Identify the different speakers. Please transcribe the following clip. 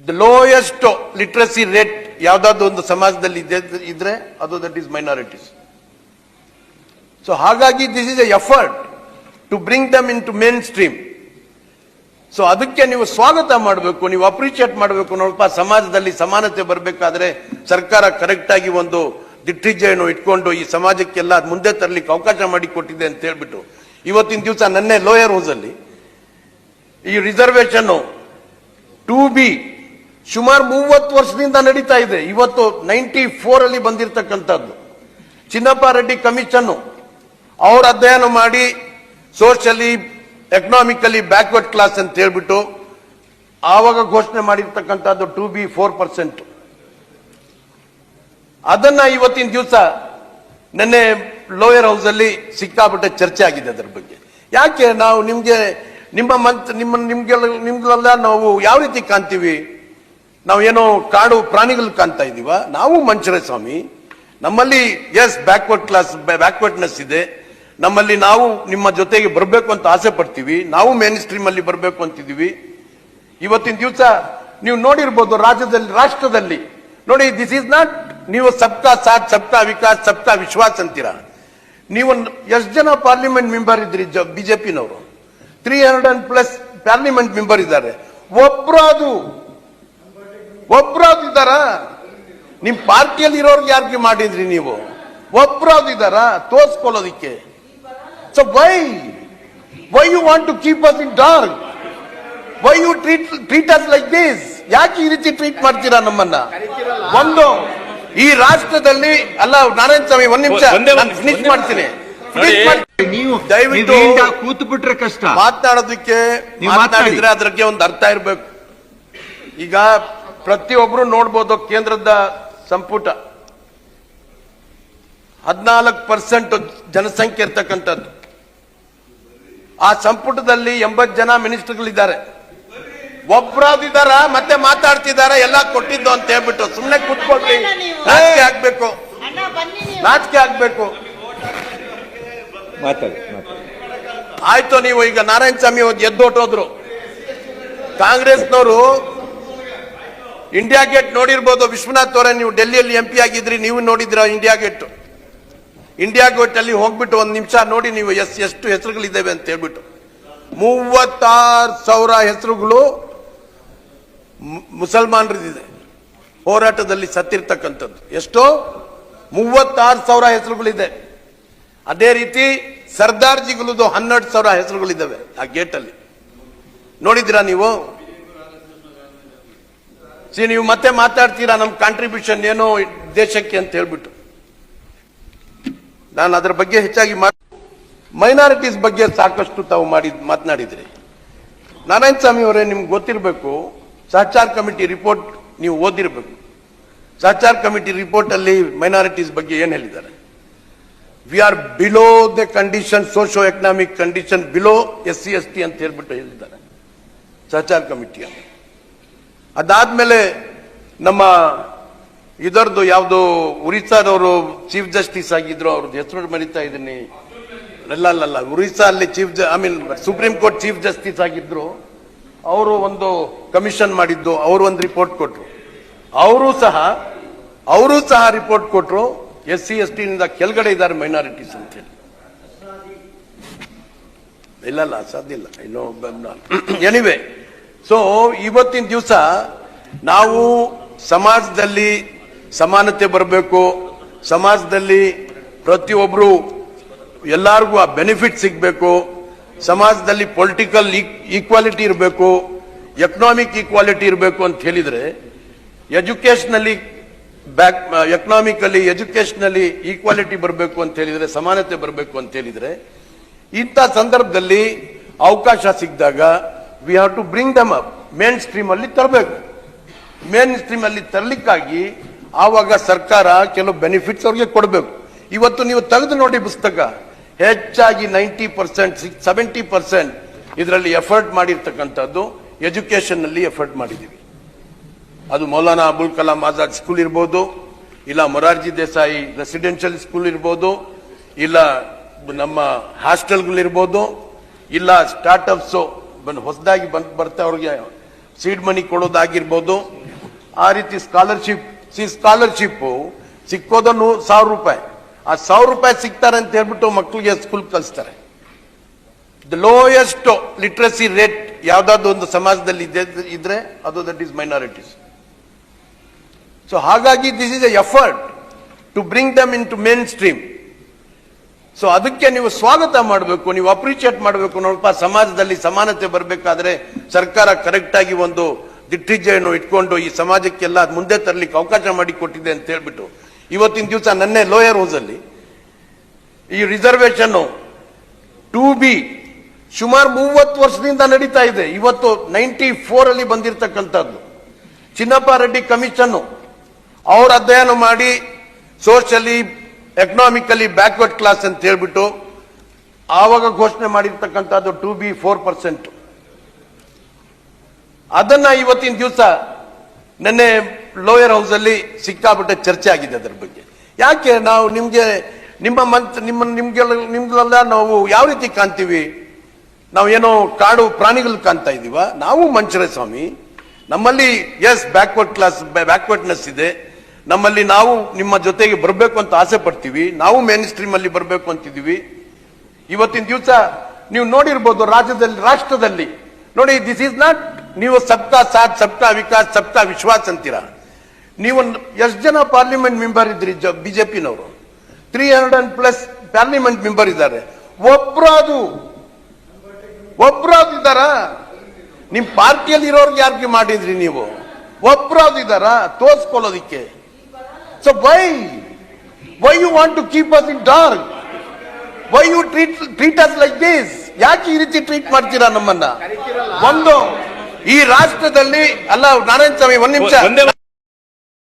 Speaker 1: The lowest literacy rate ಯಾವ್ದಾದ್ರು ಒಂದು ಸಮಾಜದಲ್ಲಿ ಇದ್ರೆ ಅದು ದಟ್ ಈಸ್ ಮೈನಾರಿಟೀಸ್. ಸೊ ಹಾಗಾಗಿ this is a effort to bring them into mainstream. So ಅದಕ್ಕೆ ನೀವು ಸ್ವಾಗತ ಮಾಡಬೇಕು, ನೀವು ಅಪ್ರಿಷಿಯೇಟ್ ಮಾಡಬೇಕು. ನೋಡಪ್ಪ, ಸಮಾಜದಲ್ಲಿ ಸಮಾನತೆ ಬರಬೇಕಾದ್ರೆ ಸರ್ಕಾರ ಕರೆಕ್ಟ್ ಆಗಿ ಒಂದು ದಿಟ್ಟಿಜೆಯನ್ನು ಇಟ್ಕೊಂಡು ಈ ಸಮಾಜಕ್ಕೆಲ್ಲ ಮುಂದೆ ತರಲಿಕ್ಕೆ ಅವಕಾಶ ಮಾಡಿಕೊಟ್ಟಿದೆ ಅಂತ ಹೇಳ್ಬಿಟ್ಟು ಇವತ್ತಿನ ದಿವಸ ನನ್ನೆ ಲೋಯರ್ ಹೌಸ್ ಅಲ್ಲಿ ಈ ರಿಸರ್ವೇಶನ್ 2B ಸುಮಾರು 30 ವರ್ಷದಿಂದ ನಡೀತಾ ಇದೆ. ಇವತ್ತು 94 ಅಲ್ಲಿ ಬಂದಿರತಕ್ಕಂಥದ್ದು ಚಿನ್ನಪ್ಪ ರೆಡ್ಡಿ ಕಮಿಷನ್ ಅವ್ರ ಅಧ್ಯಯನ ಮಾಡಿ ಸೋಷಿಯಲಿ ಎಕನಾಮಿಕಲಿ ಬ್ಯಾಕ್ವರ್ಡ್ ಕ್ಲಾಸ್ ಅಂತ ಹೇಳ್ಬಿಟ್ಟು ಆವಾಗ ಘೋಷಣೆ ಮಾಡಿರ್ತಕ್ಕಂಥದ್ದು 2B 4%. ಅದನ್ನ ಇವತ್ತಿನ ದಿವಸ ನೆನ್ನೆ ಲೋಯರ್ ಹೌಸ್ ಅಲ್ಲಿ ಸಿಕ್ಕಾಪಟ್ಟೆ ಚರ್ಚೆ ಆಗಿದೆ ಅದರ ಬಗ್ಗೆ. ಯಾಕೆ ನಾವು ನಿಮ್ಗೆಲ್ಲ ನಾವು ಯಾವ ರೀತಿ ಕಾಣ್ತೀವಿ? ನಾವು ಏನೋ ಕಾಡು ಪ್ರಾಣಿಗಳು ಕಾಣ್ತಾ ಇದೀವ? ನಾವು ಮನುಷ್ಯರೇ ಸ್ವಾಮಿ. ನಮ್ಮಲ್ಲಿ ಎಸ್ ಬ್ಯಾಕ್ವರ್ಡ್ನೆಸ್ ಇದೆ. ನಮ್ಮಲ್ಲಿ ನಾವು ನಿಮ್ಮ ಜೊತೆಗೆ ಬರಬೇಕು ಅಂತ ಆಸೆ ಪಡ್ತೀವಿ. ನಾವು ಮೇನ್ ಸ್ಟ್ರೀಮ್ ಅಲ್ಲಿ ಬರಬೇಕು ಅಂತಿದೀವಿ. ಇವತ್ತಿನ ದಿವಸ ನೀವು ನೋಡಿರ್ಬೋದು ರಾಷ್ಟ್ರದಲ್ಲಿ ನೋಡಿ, ದಿಸ್ ಈಸ್ ನಾಟ್ ನೀವು ಸಬ್ಕಾ ಸಾಥ್ ಸಬ್ಕಾ ವಿಕಾಸ್ ಸಬ್ಕಾ ವಿಶ್ವಾಸ್ ಅಂತೀರಾ. ನೀವು ಎಷ್ಟು ಜನ ಪಾರ್ಲಿಮೆಂಟ್ ಮೆಂಬರ್ ಇದ್ರಿ ಬಿಜೆಪಿನವರು? 300+ ಪಾರ್ಲಿಮೆಂಟ್ ಮೆಂಬರ್ ಇದ್ದಾರೆ. ಒಬ್ರಾದು ಇದ್ದಾರ? ನಿಮ್ ಪಾರ್ಟಿಯಲ್ಲಿ ಇರೋರ್ಗೆ ಯಾರಿಗೆ ಮಾಡಿದ್ರಿ ನೀವು? ಒಬ್ರಾದು ಇದ್ದಾರ ತೋರ್ಸ್ಕೊಳ್ಳೋದಿಕ್ಕೆ? So why you want to keep us in dark? Why you treat us like this? ಯಾಕೆ ಈ ರೀತಿ ಟ್ರೀಟ್ ಮಾಡ್ತೀರಾ ನಮ್ಮನ್ನ? ಒಂದು ಈ ರಾಷ್ಟ್ರದಲ್ಲಿ ಅಲ್ಲ, ನಾರಾಯಣ ಸ್ವಾಮಿ ಒಂದ್ ನಿಮಿಷ ಫಿನಿಶ್ ಮಾಡ್ತೀನಿ. ದಯವಿಟ್ಟು
Speaker 2: ಕೂತು ಬಿಟ್ರೆ ಕಷ್ಟ
Speaker 1: ಮಾತನಾಡೋದಕ್ಕೆ. ಮಾತನಾಡಿದ್ರೆ ಅದ್ರಿಗೆ ಒಂದು ಅರ್ಥ ಇರಬೇಕು. ಈಗ ಪ್ರತಿಯೊಬ್ರು ನೋಡ್ಬೋದು, ಕೇಂದ್ರದ ಸಂಪುಟ 14% ಜನಸಂಖ್ಯೆ ಇರ್ತಕ್ಕಂಥದ್ದು. ಆ ಸಂಪುಟದಲ್ಲಿ 80 ಜನ ಮಿನಿಸ್ಟರ್ಗಳಿದ್ದಾರೆ. ಒಬ್ರಾದಿದಾರ ಮತ್ತೆ ಮಾತಾಡ್ತಿದಾರ ಎಲ್ಲ ಕೊಟ್ಟಿದ್ದು ಅಂತ ಹೇಳ್ಬಿಟ್ಟು ಸುಮ್ನೆ ಕೂತ್ಕೊಳ್ರಿ. ನಾಚಿಕೆ ಆಗ್ಬೇಕು, ನಾಚಿಕೆ ಆಗ್ಬೇಕು. ಆಯ್ತು, ನೀವು ಈಗ ನಾರಾಯಣ ಸ್ವಾಮಿ ಎದ್ದೊಟ್ಟೋದ್ರು. ಕಾಂಗ್ರೆಸ್ನವರು ಇಂಡಿಯಾ ಗೇಟ್ ನೋಡಿರ್ಬೋದು. ವಿಶ್ವನಾಥ್ ಅವರೇ, ನೀವು ಡೆಲ್ಲಿಯಲ್ಲಿ MP ಆಗಿದ್ರಿ, ನೀವು ನೋಡಿದ್ರ ಇಂಡಿಯಾ ಗೇಟ್ ಅಲ್ಲಿ ಹೋಗ್ಬಿಟ್ಟು ಒಂದ್ ನಿಮಿಷ ನೋಡಿ ನೀವು ಎಷ್ಟು ಹೆಸರುಗಳಿದ್ದಾವೆ ಅಂತ ಹೇಳ್ಬಿಟ್ಟು. 36,000 ಹೆಸರುಗಳು ಮುಸಲ್ಮಾನರಿದೆ ಹೋರಾಟದಲ್ಲಿ ಸತ್ತಿರ್ತಕ್ಕಂಥದ್ದು. ಎಷ್ಟೋ 36,000 ಹೆಸರುಗಳಿದೆ. ಅದೇ ರೀತಿ ಸರ್ದಾರ್ಜಿಗಳದು 12,000 ಹೆಸರುಗಳಿದ್ದಾವೆ ಆ ಗೇಟ್ ಅಲ್ಲಿ. ನೋಡಿದಿರಾ ನೀವು? ನೀವು ಮತ್ತೆ ಮಾತಾಡ್ತೀರಾ ನಮ್ ಕಾಂಟ್ರಿಬ್ಯೂಷನ್ ಏನೋ ದೇಶಕ್ಕೆ ಅಂತ ಹೇಳ್ಬಿಟ್ಟು. ನಾನು ಅದರ ಬಗ್ಗೆ ಹೆಚ್ಚಾಗಿ ಮೈನಾರಿಟೀಸ್ ಬಗ್ಗೆ ಸಾಕಷ್ಟು ತಾವು ಮಾತನಾಡಿದ್ರಿ. ನಾರಾಯಣ ಸ್ವಾಮಿ ಅವರೇ, ನಿಮ್ಗೆ ಗೊತ್ತಿರಬೇಕು, ಸಹಚಾರ್ ಕಮಿಟಿ ರಿಪೋರ್ಟ್ ನೀವು ಓದಿರ್ಬೇಕು. ಸಹಚಾರ್ ಕಮಿಟಿ ರಿಪೋರ್ಟ್ ಅಲ್ಲಿ ಮೈನಾರಿಟೀಸ್ ಬಗ್ಗೆ ಏನ್ ಹೇಳಿದ್ದಾರೆ? We are below the condition, socio economic condition below SC ST ಅಂತ ಹೇಳ್ಬಿಟ್ಟು ಹೇಳಿದ್ದಾರೆ ಸಹಚಾರ್ ಕಮಿಟಿ. ಅದಾದ್ಮೇಲೆ ನಮ್ಮ ಇದರದ್ದು ಯಾವ್ದು ಒರಿಸ್ಸಾದವರು ಚೀಫ್ ಜಸ್ಟಿಸ್ ಆಗಿದ್ರು, ಅವ್ರದ್ದು ಹೆಸರು ಮರಿತಾ ಇದ್ದೀನಿ. ಅಲ್ಲ, ಒರಿಸ್ಸಾ ಅಲ್ಲಿ ಸುಪ್ರೀಂ ಕೋರ್ಟ್ ಚೀಫ್ ಜಸ್ಟಿಸ್ ಆಗಿದ್ರು. ಅವರು ಒಂದು ಕಮಿಷನ್ ಮಾಡಿದ್ದು, ಅವರು ಒಂದು ರಿಪೋರ್ಟ್ ಕೊಟ್ರು. ಅವರು ಸಹ ರಿಪೋರ್ಟ್ ಕೊಟ್ರು. SC ST ನಿಂದ ಕೆಳಗಡೆ ಇದ್ದಾರೆ ಮೈನಾರಿಟೀಸ್ ಅಂತ ಹೇಳಿ. ಇಲ್ಲ ಸಾಧ್ಯ ಇಲ್ಲ. ಎನಿವೆ, ಸೊ ಇವತ್ತಿನ ದಿವಸ ನಾವು ಸಮಾಜದಲ್ಲಿ ಸಮಾನತೆ ಬರಬೇಕು, ಸಮಾಜದಲ್ಲಿ ಪ್ರತಿಯೊಬ್ಬರು ಎಲ್ಲರಿಗೂ ಆ ಬೆನಿಫಿಟ್ ಸಿಗಬೇಕು, ಸಮಾಜದಲ್ಲಿ ಪೊಲಿಟಿಕಲ್ ಈಕ್ವಾಲಿಟಿ ಇರಬೇಕು, ಎಕನಾಮಿಕ್ ಈಕ್ವಾಲಿಟಿ ಇರಬೇಕು ಅಂತ ಹೇಳಿದ್ರೆ, ಎಕನಾಮಿಕಲಿ ಎಜುಕೇಶನಲಿ ಈಕ್ವಾಲಿಟಿ ಬರಬೇಕು ಅಂತ ಹೇಳಿದ್ರೆ, ಸಮಾನತೆ ಬರಬೇಕು ಅಂತ ಹೇಳಿದ್ರೆ, ಇಂಥ ಸಂದರ್ಭದಲ್ಲಿ ಅವಕಾಶ ಸಿಕ್ಕಿದಾಗ we have to bring them up. Mainstream ಅಲ್ಲಿ ತರಬೇಕು. ಮೇನ್ ಸ್ಟ್ರೀಮ್ ಅಲ್ಲಿ ತರಲಿಕ್ಕಾಗಿ ಆವಾಗ ಸರ್ಕಾರ ಕೆಲವು ಬೆನಿಫಿಟ್ಸ್ ಅವ್ರಿಗೆ ಕೊಡಬೇಕು. ಇವತ್ತು ನೀವು ತೆಗೆದು ನೋಡಿ ಪುಸ್ತಕ, ಹೆಚ್ಚಾಗಿ 90% 70% ಇದರಲ್ಲಿ ಎಫರ್ಟ್ ಮಾಡಿರ್ತಕ್ಕಂಥದ್ದು ಎಜುಕೇಶನ್ ನಲ್ಲಿ ಎಫರ್ಟ್ ಮಾಡಿದ್ದೀವಿ. ಅದು ಮೌಲಾನಾ ಅಬುಲ್ ಕಲಾಂ ಆಜಾದ್ ಸ್ಕೂಲ್ ಇರ್ಬೋದು, ಇಲ್ಲ ಮೊರಾರ್ಜಿ ದೇಸಾಯಿ ರೆಸಿಡೆನ್ಷಿಯಲ್ ಸ್ಕೂಲ್ ಇರ್ಬೋದು, ಇಲ್ಲ ನಮ್ಮ ಹಾಸ್ಟೆಲ್ಗಳಿರ್ಬೋದು, ಇಲ್ಲ ಸ್ಟಾರ್ಟ್ಅಪ್ಸ್ ಹೊಸದಾಗಿ ಬರ್ತಾ ಅವ್ರಿಗೆ ಸೀಡ್ ಮನಿ ಕೊಡೋದಾಗಿರ್ಬೋದು, ಆ ರೀತಿ ಸ್ಕಾಲರ್ಶಿಪ್ ಸಿಕ್ಕೋದನ್ನು 1000 ರೂಪಾಯಿ, ಆ 1000 ರೂಪಾಯಿ ಸಿಗ್ತಾರೆ ಅಂತ ಹೇಳ್ಬಿಟ್ಟು ಮಕ್ಕಳಿಗೆ ಸ್ಕೂಲ್ ಕಳಿಸ್ತಾರೆ. ದ ಲೋಯೆಸ್ಟ್ ಲಿಟ್ರಸಿ ರೇಟ್ ಯಾವ್ದಾದ್ರು ಒಂದು ಸಮಾಜದಲ್ಲಿ ಇದ್ರೆ ಅದು ದಟ್ ಈಸ್ ಮೈನಾರಿಟೀಸ್. ಸೊ ಹಾಗಾಗಿ this is a effort to bring them into mainstream. So ಅದಕ್ಕೆ ನೀವು ಸ್ವಾಗತ ಮಾಡಬೇಕು, ನೀವು ಅಪ್ರಿಷಿಯೇಟ್ ಮಾಡಬೇಕು. ನೋಡಪ್ಪ, ಸಮಾಜದಲ್ಲಿ ಸಮಾನತೆ ಬರಬೇಕಾದ್ರೆ ಸರ್ಕಾರ ಕರೆಕ್ಟ್ ಆಗಿ ಒಂದು ದಿಟ್ಟಿಜ್ಜೆಯನ್ನು ಇಟ್ಕೊಂಡು ಈ ಸಮಾಜಕ್ಕೆಲ್ಲ ಮುಂದೆ ತರಲಿಕ್ಕೆ ಅವಕಾಶ ಮಾಡಿಕೊಟ್ಟಿದೆ ಅಂತ ಹೇಳ್ಬಿಟ್ಟು ಇವತ್ತಿನ ದಿವಸ ನನ್ನೆ ಲೋಯರ್ ಹೌಸ್ ಅಲ್ಲಿ ಈ ರಿಸರ್ವೇಶನ್ 2B ಸುಮಾರು 30 ವರ್ಷದಿಂದ ನಡೀತಾ ಇದೆ. ಇವತ್ತು 94 ಅಲ್ಲಿ ಬಂದಿರತಕ್ಕಂಥದ್ದು ಚಿನ್ನಪ್ಪ ರೆಡ್ಡಿ ಕಮಿಷನ್ ಅವ್ರ ಅಧ್ಯಯನ ಮಾಡಿ ಸೋಷಿಯಲಿ ಎಕನಾಮಿಕಲಿ ಬ್ಯಾಕ್ವರ್ಡ್ ಕ್ಲಾಸ್ ಅಂತ ಹೇಳ್ಬಿಟ್ಟು ಆವಾಗ ಘೋಷಣೆ ಮಾಡಿರ್ತಕ್ಕಂಥದ್ದು 2B 4%. ಅದನ್ನ ಇವತ್ತಿನ ದಿವಸ ನೆನ್ನೆ ಲೋಯರ್ ಹೌಸ್ ಅಲ್ಲಿ ಸಿಕ್ಕಾಬಿಟ್ಟೆ ಚರ್ಚೆ ಆಗಿದೆ ಅದರ ಬಗ್ಗೆ. ಯಾಕೆ ನಾವು ನಿಮ್ಗೆಲ್ಲ ನಾವು ಯಾವ ರೀತಿ ಕಾಣ್ತೀವಿ? ನಾವು ಏನೋ ಕಾಡು ಪ್ರಾಣಿಗಳು ಕಾಣ್ತಾ ಇದೀವ? ನಾವು ಮನುಷ್ಯರೇ ಸ್ವಾಮಿ. ನಮ್ಮಲ್ಲಿ ಬ್ಯಾಕ್ವರ್ಡ್ನೆಸ್ ಇದೆ. ನಮ್ಮಲ್ಲಿ ನಾವು ನಿಮ್ಮ ಜೊತೆಗೆ ಬರಬೇಕು ಅಂತ ಆಸೆ ಪಡ್ತೀವಿ. ನಾವು ಮೇನ್ ಸ್ಟ್ರೀಮ್ ಅಲ್ಲಿ ಬರಬೇಕು ಅಂತಿದೀವಿ. ಇವತ್ತಿನ ದಿವಸ ನೀವು ನೋಡಿರ್ಬೋದು ರಾಷ್ಟ್ರದಲ್ಲಿ ನೋಡಿ, ದಿಸ್ ಈಸ್ ನಾಟ್ ನೀವು ಸಬ್ಕಾ ಸಾಥ್ ಸಬ್ಕಾ ವಿಕಾಸ್ ಸಬ್ಕಾ ವಿಶ್ವಾಸ್ ಅಂತೀರಾ. ನೀವು ಎಷ್ಟು ಜನ ಪಾರ್ಲಿಮೆಂಟ್ ಮೆಂಬರ್ ಇದ್ರಿ ಬಿಜೆಪಿನವರು? 300+ ಪಾರ್ಲಿಮೆಂಟ್ ಮೆಂಬರ್ ಇದ್ದಾರೆ. ಒಬ್ರಾದು ಇದ್ದಾರ? ನಿಮ್ ಪಾರ್ಟಿಯಲ್ಲಿ ಇರೋರ್ಗೆ ಯಾರಿಗೆ ಮಾಡಿದ್ರಿ ನೀವು? ಒಬ್ರಾದು ಇದ್ದಾರ ತೋರ್ಸ್ಕೊಳ್ಳೋದಿಕ್ಕೆ? So why you want to keep us in dark? Why you treat us like this? ಯಾಕೆ ಈ ರೀತಿ ಟ್ರೀಟ್ ಮಾಡ್ತೀರಾ ನಮ್ಮನ್ನ? ಒಂದು ಈ ರಾಷ್ಟ್ರದಲ್ಲಿ ಅಲ್ಲ ನಾರಾಯಣ ಸ್ವಾಮಿ, ಒಂದ್ ನಿಮಿಷ.